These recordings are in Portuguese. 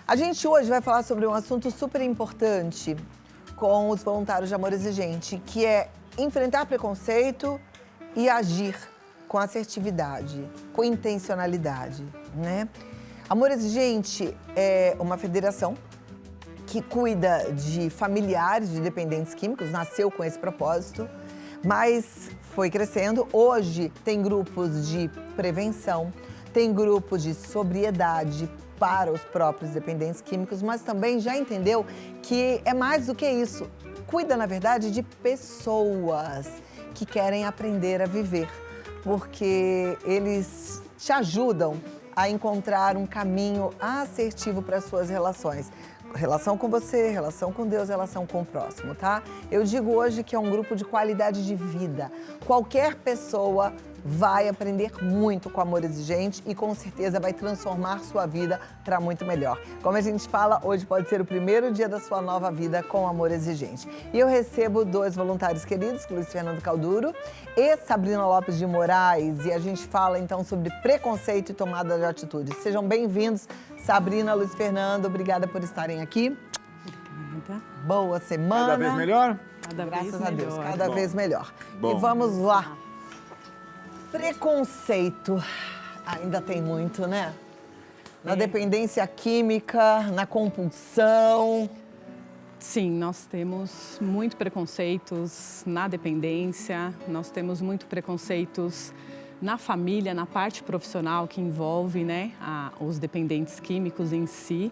A gente hoje vai falar sobre um assunto super importante com os voluntários de Amor Exigente, que é enfrentar preconceito e agir com assertividade, com intencionalidade, né? Amor Exigente é uma federação que cuida de familiares de dependentes químicos, nasceu com esse propósito, mas foi crescendo. Hoje tem grupos de prevenção, tem grupos de sobriedade para os próprios dependentes químicos, mas também já entendeu que é mais do que isso. Cuida, na verdade, de pessoas que querem aprender a viver, porque eles te ajudam a encontrar um caminho assertivo para as suas relações. Relação com você, relação com Deus, relação com o próximo, tá? Eu digo hoje que é um grupo de qualidade de vida. Qualquer pessoa vai aprender muito com Amor Exigente e com certeza vai transformar sua vida para muito melhor. Como a gente fala, hoje pode ser o primeiro dia da sua nova vida com Amor Exigente. E eu recebo dois voluntários queridos, Luiz Fernando Calduro e Sabrina Lopes de Moraes. E a gente fala então sobre preconceito e tomada de atitude. Sejam bem-vindos, Sabrina, Luiz Fernando, obrigada por estarem aqui. Obrigada. Boa semana. Cada vez melhor? Graças a Deus, cada Bom. vez melhor. Bom. E vamos lá. Preconceito, ainda tem muito, né? Na dependência química, na compulsão. Sim, nós temos muito preconceitos na dependência, nós temos muito preconceitos na família, na parte profissional que envolve, né, os dependentes químicos em si.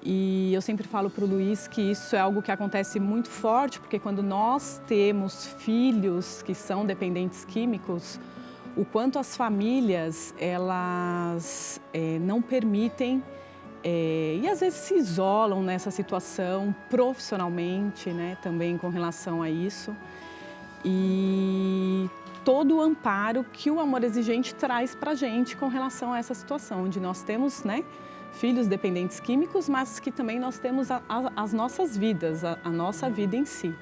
E eu sempre falo para o Luiz que isso é algo que acontece muito forte, porque quando nós temos filhos que são dependentes químicos, o quanto as famílias, elas não permitem e às vezes se isolam nessa situação profissionalmente, né, também com relação a isso. E todo o amparo que o Amor Exigente traz para a gente com relação a essa situação, onde nós temos, né, filhos dependentes químicos, mas que também nós temos as nossas vidas, a nossa vida em si.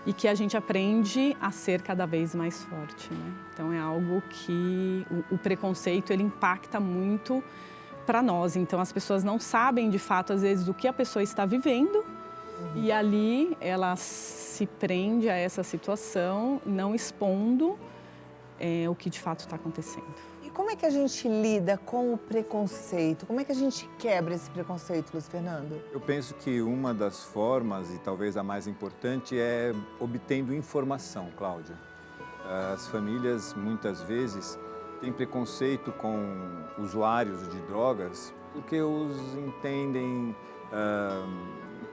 E que a gente aprende a ser cada vez mais forte, né? Então é algo que o preconceito, ele impacta muito para nós. Então as pessoas não sabem de fato às vezes o que a pessoa está vivendo e ali ela se prende a essa situação, não expondo o que de fato está acontecendo. E como é que a gente lida com o preconceito? Como é que a gente quebra esse preconceito, Luiz Fernando? Eu penso que uma das formas, e talvez a mais importante, é obtendo informação, Cláudia. As famílias, muitas vezes, têm preconceito com usuários de drogas porque os entendem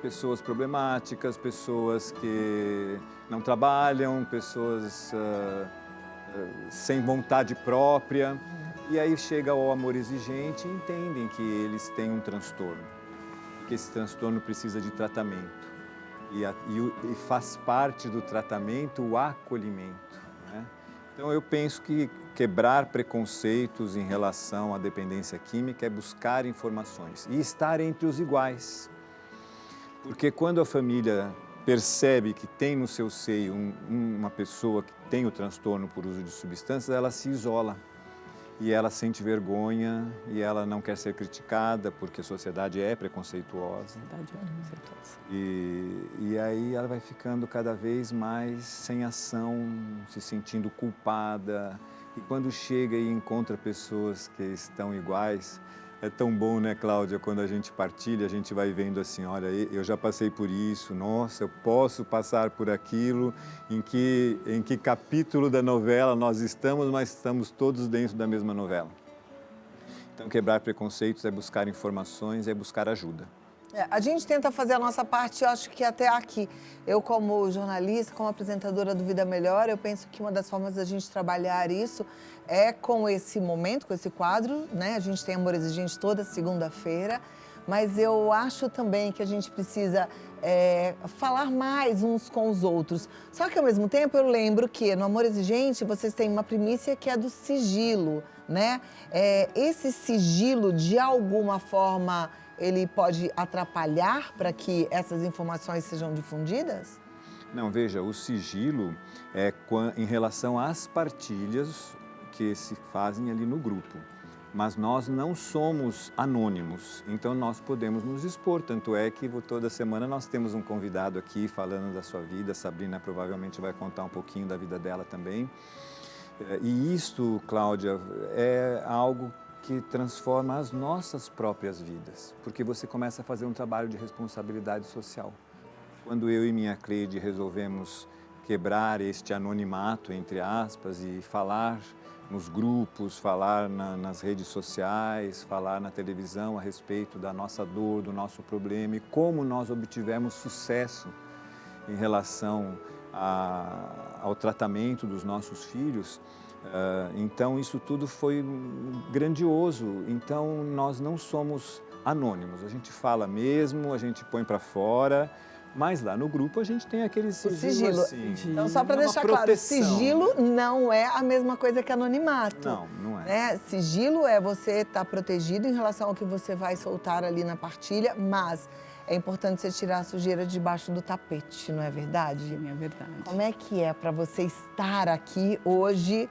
pessoas problemáticas, pessoas que não trabalham, pessoas sem vontade própria. E aí chega ao Amor Exigente e entendem que eles têm um transtorno, que esse transtorno precisa de tratamento. E faz parte do tratamento o acolhimento, né? Então eu penso que quebrar preconceitos em relação à dependência química é buscar informações e estar entre os iguais. Porque quando a família percebe que tem no seu seio uma pessoa que tem o transtorno por uso de substâncias, ela se isola e ela sente vergonha e ela não quer ser criticada porque a sociedade é preconceituosa. E aí ela vai ficando cada vez mais sem ação, se sentindo culpada. E quando chega e encontra pessoas que estão iguais, é tão bom, né, Cláudia, quando a gente partilha, a gente vai vendo assim, olha, eu já passei por isso, nossa, eu posso passar por aquilo, em que capítulo da novela nós estamos, mas estamos todos dentro da mesma novela. Então, quebrar preconceitos é buscar informações, é buscar ajuda. A gente tenta fazer a nossa parte, eu acho que até aqui. Eu, como jornalista, como apresentadora do Vida Melhor, eu penso que uma das formas da gente trabalhar isso é com esse momento, com esse quadro, né? A gente tem Amor Exigente toda segunda-feira, mas eu acho também que a gente precisa falar mais uns com os outros. Só que, ao mesmo tempo, eu lembro que no Amor Exigente vocês têm uma primícia que é do sigilo, né? Esse sigilo, de alguma forma, ele pode atrapalhar para que essas informações sejam difundidas? Não, veja, o sigilo é em relação às partilhas que se fazem ali no grupo. mas nós não somos anônimos, então nós podemos nos expor. Tanto é que toda semana nós temos um convidado aqui falando da sua vida. A Sabrina provavelmente vai contar um pouquinho da vida dela também. E isto, Cláudia, é algo que transforma as nossas próprias vidas, porque você começa a fazer um trabalho de responsabilidade social. Quando eu e minha Cleide resolvemos quebrar este anonimato, entre aspas, e falar nos grupos, falar nas redes sociais, falar na televisão a respeito da nossa dor, do nosso problema e como nós obtivemos sucesso em relação ao tratamento dos nossos filhos. Então, isso tudo foi grandioso. Então, nós não somos anônimos. A gente fala mesmo, a gente põe para fora. Mas lá no grupo a gente tem aquele sigilo. Assim, então, só para deixar claro, sigilo não é a mesma coisa que anonimato. Não é. Né? Sigilo é você estar protegido em relação ao que você vai soltar ali na partilha, mas é importante você tirar a sujeira debaixo do tapete, não é verdade? Sim, é verdade. Como é que é para você estar aqui hoje,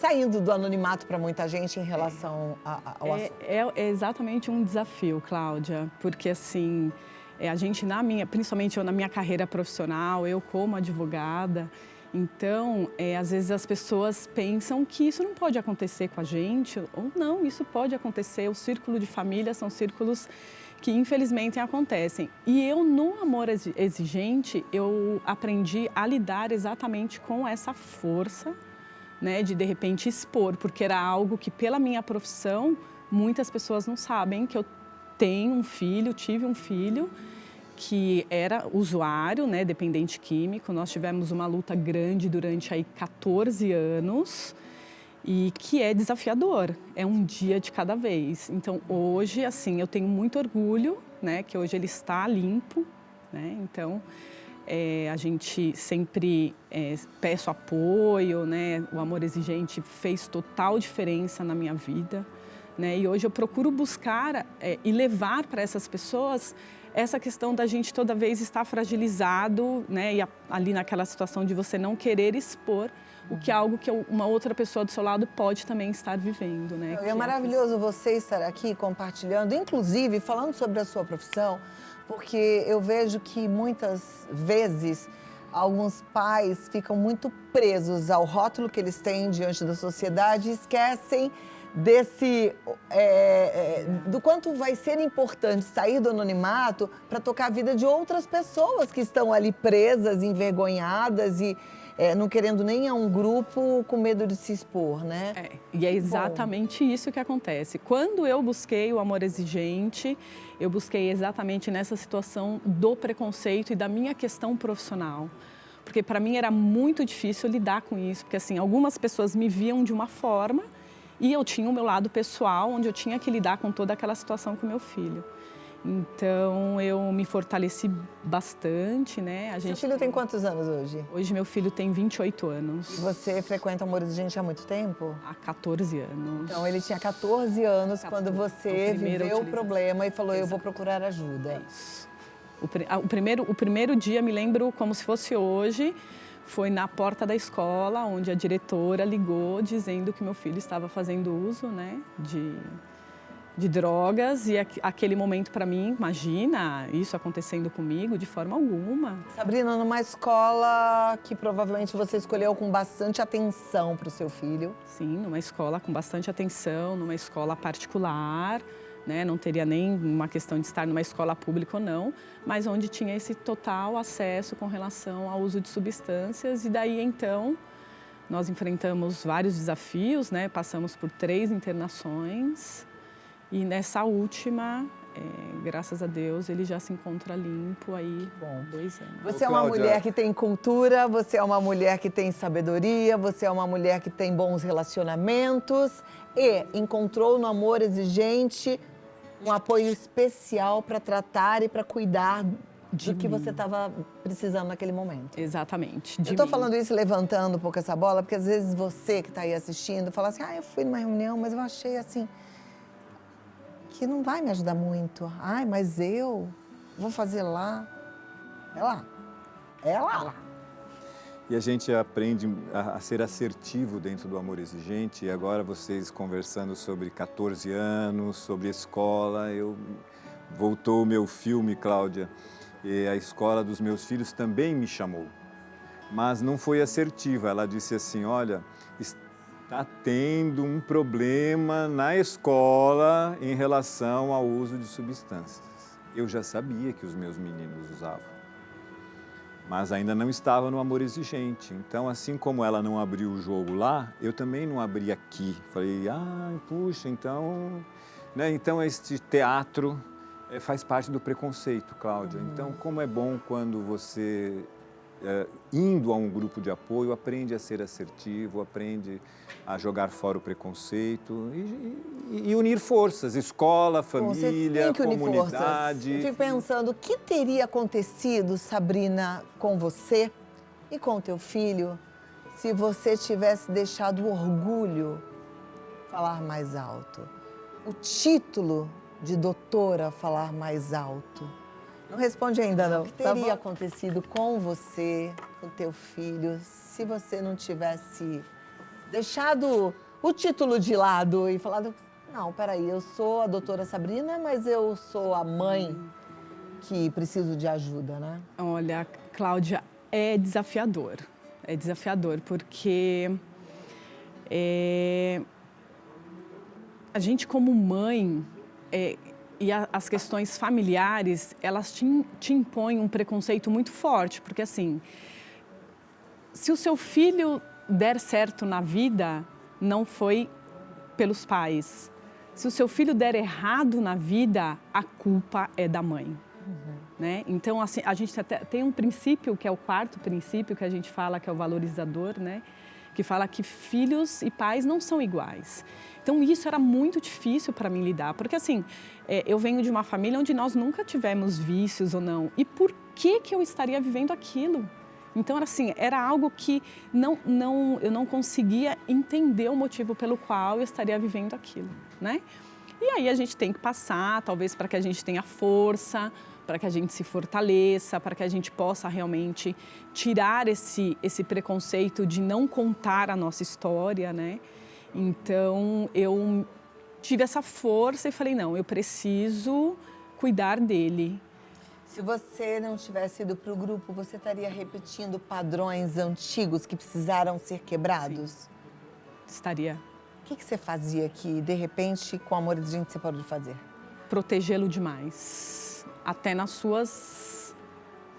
saindo do anonimato para muita gente em relação ao assunto? É exatamente um desafio, Cláudia, porque assim... a gente, principalmente eu na minha carreira profissional, eu como advogada, então, às vezes as pessoas pensam que isso não pode acontecer com a gente, ou não, isso pode acontecer. O círculo de família são círculos que infelizmente acontecem. E eu, no amor exigente, eu aprendi a lidar exatamente com essa força, né, de repente expor, porque era algo que pela minha profissão, muitas pessoas não sabem que eu tive um filho que era usuário, né, dependente químico. Nós tivemos uma luta grande durante aí 14 anos e que é desafiador, é um dia de cada vez. Então, hoje, assim, eu tenho muito orgulho, né, que hoje ele está limpo, né, então... a gente sempre peço apoio, né, o amor exigente fez total diferença na minha vida. Né? E hoje eu procuro buscar e levar para essas pessoas essa questão da gente toda vez estar fragilizado, né? E ali naquela situação de você não querer expor o que é algo que uma outra pessoa do seu lado pode também estar vivendo. Né? É maravilhoso você estar aqui compartilhando, inclusive falando sobre a sua profissão, porque eu vejo que muitas vezes alguns pais ficam muito presos ao rótulo que eles têm diante da sociedade e esquecem do quanto vai ser importante sair do anonimato para tocar a vida de outras pessoas que estão ali presas, envergonhadas e não querendo nem a um grupo com medo de se expor, né? E é exatamente isso que acontece. Quando eu busquei o amor exigente, eu busquei exatamente nessa situação do preconceito e da minha questão profissional. Porque para mim era muito difícil lidar com isso, porque assim, algumas pessoas me viam de uma forma e eu tinha o meu lado pessoal, onde eu tinha que lidar com toda aquela situação com meu filho. Então, eu me fortaleci bastante, né? Seu filho tem quantos anos hoje? Hoje, meu filho tem 28 anos. E você frequenta o amor exigente há muito tempo? Há 14 anos. Então, ele tinha 14 anos quando você viveu o problema e falou, eu vou procurar ajuda. É isso. O primeiro dia, me lembro como se fosse hoje, foi na porta da escola, onde a diretora ligou dizendo que meu filho estava fazendo uso, né, de drogas. E aquele momento para mim, imagina isso acontecendo comigo de forma alguma. Sabrina, numa escola que provavelmente você escolheu com bastante atenção para o seu filho. Sim, numa escola com bastante atenção, numa escola particular. Né? Não teria nem uma questão de estar numa escola pública ou não, mas onde tinha esse total acesso com relação ao uso de substâncias. E daí, então, nós enfrentamos vários desafios, né? Passamos por 3 internações e nessa última, graças a Deus, ele já se encontra limpo aí, 2 anos. Você é uma mulher que tem cultura, você é uma mulher que tem sabedoria, você é uma mulher que tem bons relacionamentos e encontrou no amor exigente um apoio especial para tratar e para cuidar do que você estava precisando naquele momento. Exatamente. Eu estou falando isso levantando um pouco essa bola, porque às vezes você que está aí assistindo fala assim, eu fui numa reunião, mas eu achei assim, que não vai me ajudar muito. Mas eu vou fazer lá. É lá. E a gente aprende a ser assertivo dentro do amor exigente. E agora vocês conversando sobre 14 anos, sobre escola, voltou o meu filme, Cláudia, e a escola dos meus filhos também me chamou. Mas não foi assertiva, ela disse assim, olha, está tendo um problema na escola em relação ao uso de substâncias. Eu já sabia que os meus meninos usavam, mas ainda não estava no amor exigente. Então, assim como ela não abriu o jogo lá, eu também não abri aqui. Falei, puxa, então... Né? Então, este teatro faz parte do preconceito, Cláudia. Então, como é bom quando você, indo a um grupo de apoio, aprende a ser assertivo, aprende a jogar fora o preconceito e unir forças, escola, família, comunidade. Eu fico pensando, o que teria acontecido, Sabrina, com você e com teu filho, se você tivesse deixado o orgulho falar mais alto? O título de doutora falar mais alto? Não responde ainda, não. O que teria acontecido com você, com teu filho, se você não tivesse deixado o título de lado e falado, não, peraí, eu sou a doutora Sabrina, mas eu sou a mãe que preciso de ajuda, né? Olha, Cláudia, é desafiador porque a gente como mãe e as questões familiares, elas te impõem um preconceito muito forte, porque assim, se o seu filho der certo na vida, não foi pelos pais. Se o seu filho der errado na vida, a culpa é da mãe. Né? Então, assim, a gente tem um princípio, que é o quarto princípio, que a gente fala que é o valorizador, né? Que fala que filhos e pais não são iguais. Então, isso era muito difícil para mim lidar, porque assim, eu venho de uma família onde nós nunca tivemos vícios ou não. E por que eu estaria vivendo aquilo? Então, assim, era algo que eu não conseguia entender o motivo pelo qual eu estaria vivendo aquilo, né? E aí a gente tem que passar, talvez para que a gente tenha força, para que a gente se fortaleça, para que a gente possa realmente tirar esse preconceito de não contar a nossa história, né? Então, eu tive essa força e falei, não, eu preciso cuidar dele. Se você não tivesse ido para o grupo, você estaria repetindo padrões antigos que precisaram ser quebrados? Sim. Estaria. O que você fazia que, de repente, com Amor Exigente, você pode fazer? Protegê-lo demais, até nas suas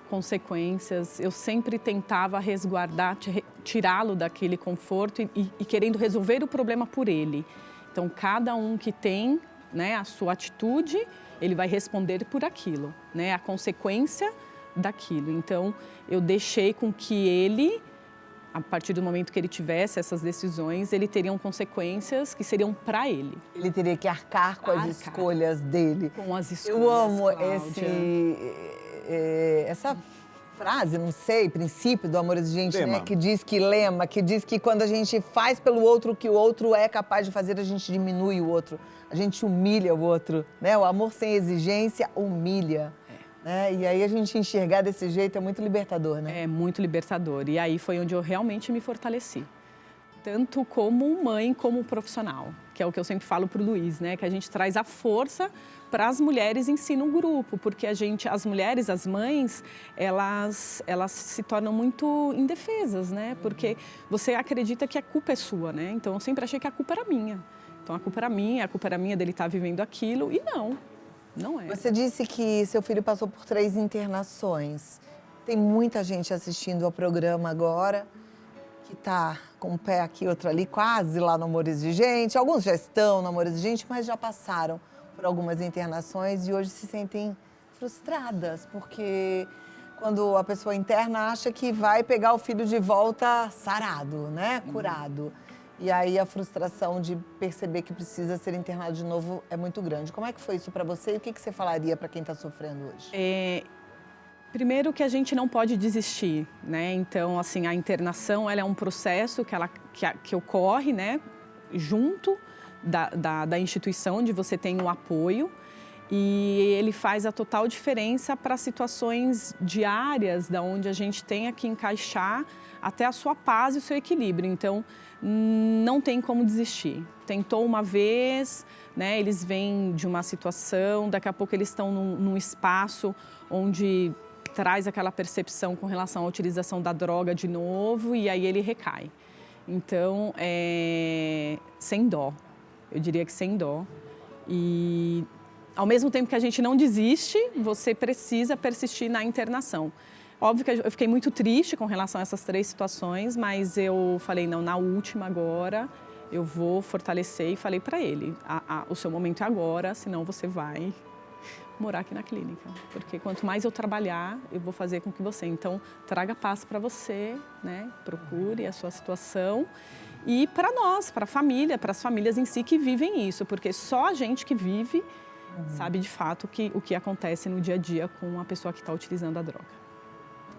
consequências. Eu sempre tentava resguardar, tirá-lo daquele conforto e querendo resolver o problema por ele. Então, cada um que tem, né, a sua atitude, ele vai responder por aquilo, né, a consequência daquilo. Então, eu deixei com que ele, a partir do momento que ele tivesse essas decisões, ele teriam consequências que seriam para ele. Ele teria que arcar com as escolhas dele. Com as escolhas, eu amo Cláudia. essa frase, não sei, princípio do amor exigente, Lema. né? Que diz que quando a gente faz pelo outro o que o outro é capaz de fazer, a gente diminui o outro, a gente humilha o outro, né? O amor sem exigência humilha. Né? E aí a gente enxergar desse jeito é muito libertador, né? É muito libertador. E aí foi onde eu realmente me fortaleci. Tanto como mãe, como profissional. Que é o que eu sempre falo para o Luiz, né? Que a gente traz a força para as mulheres em si no grupo. Porque as mulheres, as mães, elas se tornam muito indefesas, né? Porque você acredita que a culpa é sua, né? Então eu sempre achei que a culpa era minha. Então a culpa era minha dele estar vivendo aquilo. E não é. Você disse que seu filho passou por 3 internações. Tem muita gente assistindo ao programa agora que está com um pé aqui, outro ali, quase lá no Amor Exigente. Alguns já estão no Amor Exigente, mas já passaram por algumas internações e hoje se sentem frustradas, porque quando a pessoa interna acha que vai pegar o filho de volta sarado, né? Curado. E aí a frustração de perceber que precisa ser internado de novo é muito grande. Como é que foi isso para você e o que você falaria para quem está sofrendo hoje? Primeiro que a gente não pode desistir, né? Então, assim, a internação ela é um processo que ocorre, né? Junto da instituição onde você tem um apoio e ele faz a total diferença para situações diárias, da onde a gente tenha que encaixar até a sua paz e o seu equilíbrio. Então, não tem como desistir. Tentou uma vez, né, eles vêm de uma situação, daqui a pouco eles estão num espaço onde traz aquela percepção com relação à utilização da droga de novo e aí ele recai. Então, sem dó, eu diria que sem dó. E ao mesmo tempo que a gente não desiste, você precisa persistir na internação. Óbvio que eu fiquei muito triste com relação a essas 3 situações, mas eu falei, não, na última agora eu vou fortalecer e falei para ele, o seu momento é agora, senão você vai morar aqui na clínica. Porque quanto mais eu trabalhar, eu vou fazer com que você, então, traga paz para você, né? Procure a sua situação. E para nós, para a família, para as famílias em si que vivem isso, porque só a gente que vive sabe de fato o que acontece no dia a dia com a pessoa que está utilizando a droga.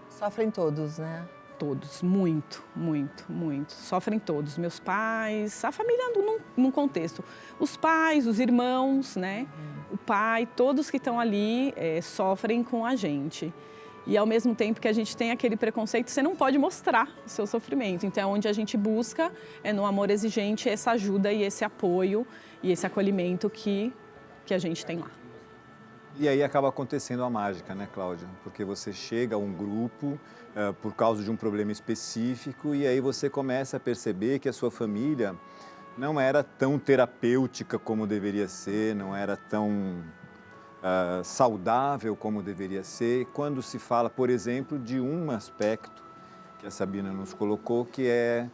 Sofrem todos, né? Todos, muito, muito, muito. Sofrem todos, meus pais, a família num contexto. Os pais, os irmãos, né? O pai, todos que estão ali sofrem com a gente. E ao mesmo tempo que a gente tem aquele preconceito, você não pode mostrar o seu sofrimento. Então, onde a gente busca no amor exigente essa ajuda e esse apoio e esse acolhimento que a gente tem lá. E aí acaba acontecendo a mágica, né, Cláudia? Porque você chega a um grupo por causa de um problema específico e aí você começa a perceber que a sua família não era tão terapêutica como deveria ser, não era tão saudável como deveria ser. Quando se fala, por exemplo, de um aspecto que a Sabina nos colocou, que é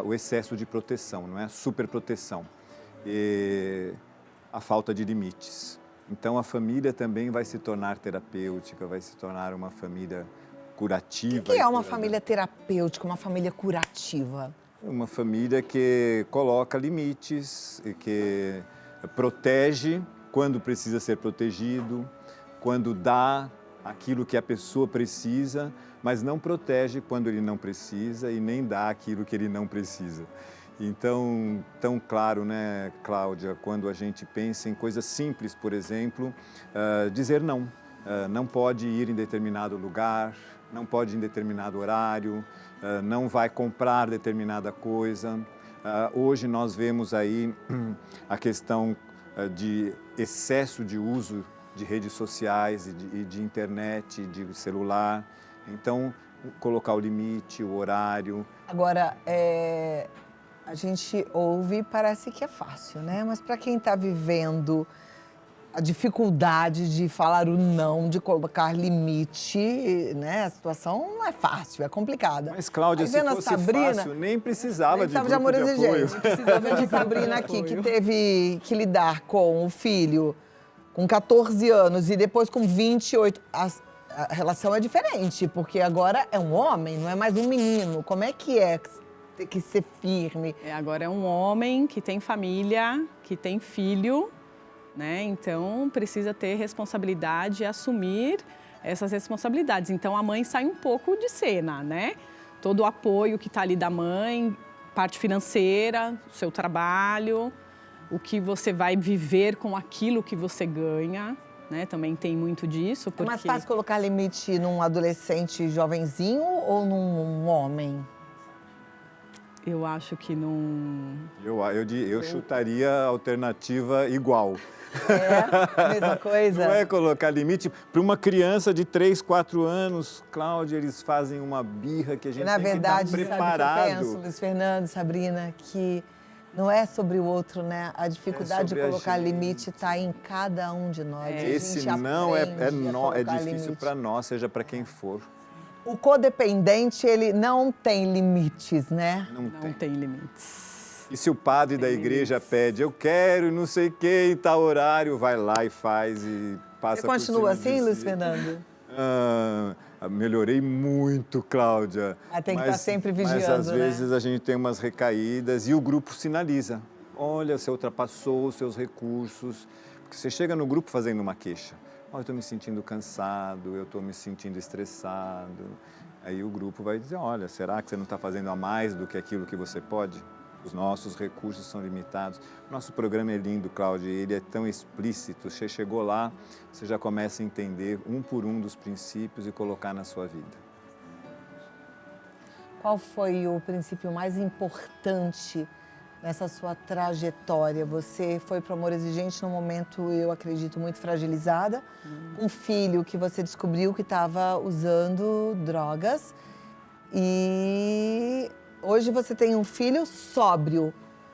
o excesso de proteção, não é? A superproteção e a falta de limites. Então, a família também vai se tornar terapêutica, vai se tornar uma família curativa. O que é uma família terapêutica, uma família curativa? Uma família que coloca limites, que protege quando precisa ser protegido, quando dá aquilo que a pessoa precisa, mas não protege quando ele não precisa e nem dá aquilo que ele não precisa. Então, tão claro, né, Cláudia, quando a gente pensa em coisas simples, por exemplo, dizer não. Não pode ir em determinado lugar, não pode ir em determinado horário, não vai comprar determinada coisa. Hoje nós vemos aí a questão de excesso de uso de redes sociais e de internet, de celular. Então, colocar o limite, o horário. Agora, a gente ouve e parece que é fácil, né? Mas para quem está vivendo a dificuldade de falar o não, de colocar limite, né? A situação não é fácil, é complicada. Mas, Cláudia, se fosse fácil, nem precisava de grupo de amor apoio. Precisava de Sabrina aqui, que teve que lidar com o filho com 14 anos e depois com 28. A relação é diferente, porque agora é um homem, não é mais um menino. Como é que é ter que ser firme? Agora é um homem que tem família, que tem filho, né? Então, precisa ter responsabilidade e assumir essas responsabilidades. Então, a mãe sai um pouco de cena, né? Todo o apoio que está ali da mãe, parte financeira, seu trabalho, o que você vai viver com aquilo que você ganha, né? Também tem muito disso. Porque... É mais fácil colocar limite num adolescente jovenzinho ou num homem? Eu acho que não... Eu chutaria a alternativa igual. A mesma coisa? Não é colocar limite. Para uma criança de 3, 4 anos, Cláudia, eles fazem uma birra que a gente tem que estar preparado. Sabe o que eu penso, Luiz Fernando, Sabrina, que não é sobre o outro, né? A dificuldade de colocar limite está em cada um de nós. Esse não é difícil para nós, seja para quem for. O codependente, ele não tem limites, né? Não tem limites. E se o padre da igreja pede, eu quero não sei o que em tal horário, vai lá e faz e passa por cima. Você continua assim, Luiz Fernando? Melhorei muito, Cláudia. Tem que estar sempre vigiando, mas às vezes a gente tem umas recaídas e o grupo sinaliza. Olha, você ultrapassou os seus recursos. Porque você chega no grupo fazendo uma queixa. Eu estou me sentindo cansado, eu estou me sentindo estressado. Aí o grupo vai dizer, olha, será que você não está fazendo a mais do que aquilo que você pode? Os nossos recursos são limitados. Nosso programa é lindo, Cláudia, ele é tão explícito. Você chegou lá, você já começa a entender um por um dos princípios e colocar na sua vida. qual foi o princípio mais importante nessa sua trajetória? Você foi para o Amor Exigente num momento, eu acredito, muito fragilizada, com um filho que você descobriu que estava usando drogas. E hoje você tem um filho sóbrio.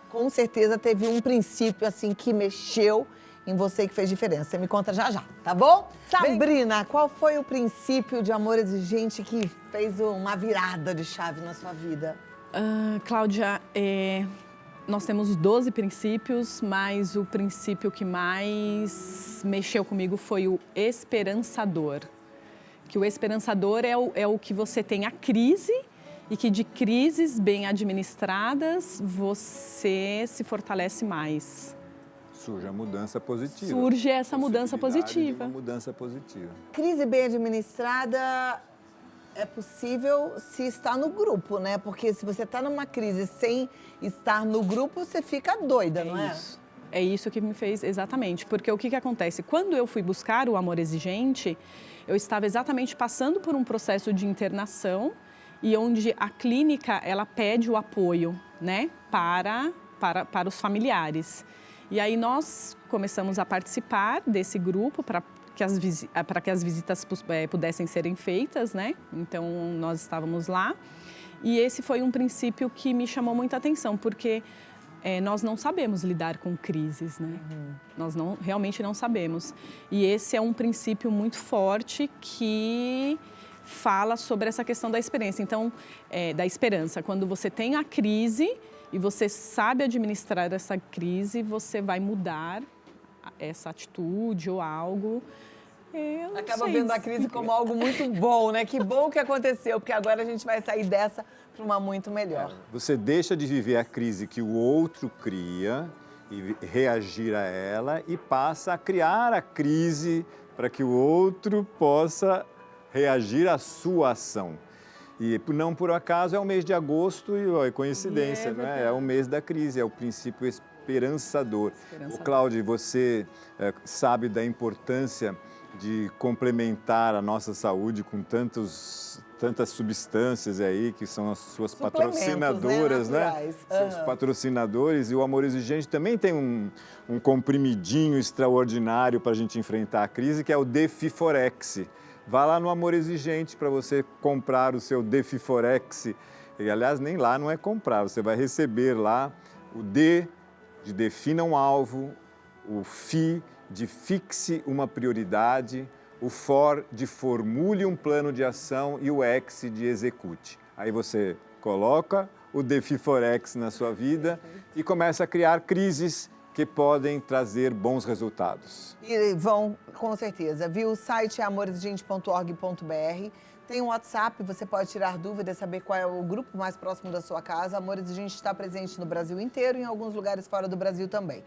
Com certeza teve um princípio assim que mexeu em você e que fez diferença. Você me conta já já, tá bom? Sabrina, qual foi o princípio de Amor Exigente que fez uma virada de chave na sua vida? Cláudia, nós temos 12 princípios, mas o princípio que mais mexeu comigo foi o esperançador. Que o esperançador é o que você tem a crise e que de crises bem administradas você se fortalece mais. Surge a mudança positiva. Surge essa mudança positiva. Uma mudança positiva. Crise bem administrada é possível se está no grupo, né? Porque se você está numa crise sem estar no grupo, você fica doida, não é? Isso. É isso que me fez, exatamente. Porque o que acontece? Quando eu fui buscar o Amor Exigente, eu estava exatamente passando por um processo de internação e onde a clínica, ela pede o apoio, né, para os familiares. E aí nós começamos a participar desse grupo para que as visitas pudessem serem feitas, né? Então, nós estávamos lá. E esse foi um princípio que me chamou muita atenção, porque nós não sabemos lidar com crises, né? Nós realmente não sabemos. E esse é um princípio muito forte que fala sobre essa questão da experiência. Então, da esperança. Quando você tem a crise e você sabe administrar essa crise, você vai mudar essa atitude ou algo. Acaba vendo a crise como algo muito bom, né? Que bom que aconteceu, porque agora a gente vai sair dessa para uma muito melhor. Você deixa de viver a crise que o outro cria e reagir a ela e passa a criar a crise para que o outro possa reagir à sua ação. E não por acaso é o mês de agosto e coincidência, né? É o mês da crise, é o princípio esperançador. O Cláudio, você sabe da importância de complementar a nossa saúde com tantas substâncias aí, que são as suas patrocinadoras, né? Seus patrocinadores. E o Amor Exigente também tem um comprimidinho extraordinário para a gente enfrentar a crise, que é o Defiforex. Vá lá no Amor Exigente para você comprar o seu Defiforex. E, aliás, nem lá não é comprar, você vai receber lá o D de defina um alvo, o FI de fixe uma prioridade, o FOR de formule um plano de ação e o X de execute. Aí você coloca o Defiforex na sua vida e começa a criar crises que podem trazer bons resultados. E vão, com certeza, viu? O site é amorexigente.org.br. Tem um WhatsApp, você pode tirar dúvidas, saber qual é o grupo mais próximo da sua casa. Amor Exigente está presente no Brasil inteiro e em alguns lugares fora do Brasil também.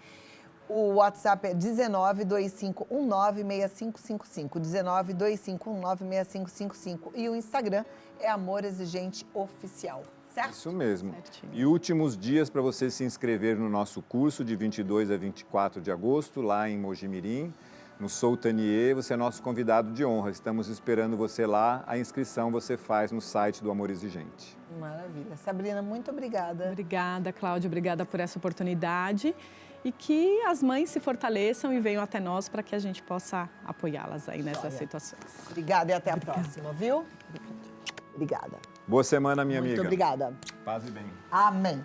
O WhatsApp é 1925196555, 1925196555. E o Instagram é Amor Exigente Oficial, certo? Isso mesmo. Certinho. E últimos dias para você se inscrever no nosso curso de 22 a 24 de agosto, lá em Mojimirim, no Soutanier. Você é nosso convidado de honra. Estamos esperando você lá. A inscrição você faz no site do Amor Exigente. Maravilha. Sabrina, muito obrigada. Obrigada, Cláudia. Obrigada por essa oportunidade. E que as mães se fortaleçam e venham até nós para que a gente possa apoiá-las aí nessas situações. Obrigada e até a próxima, viu? Obrigada. Boa semana, minha amiga. Muito obrigada. Paz e bem. Amém.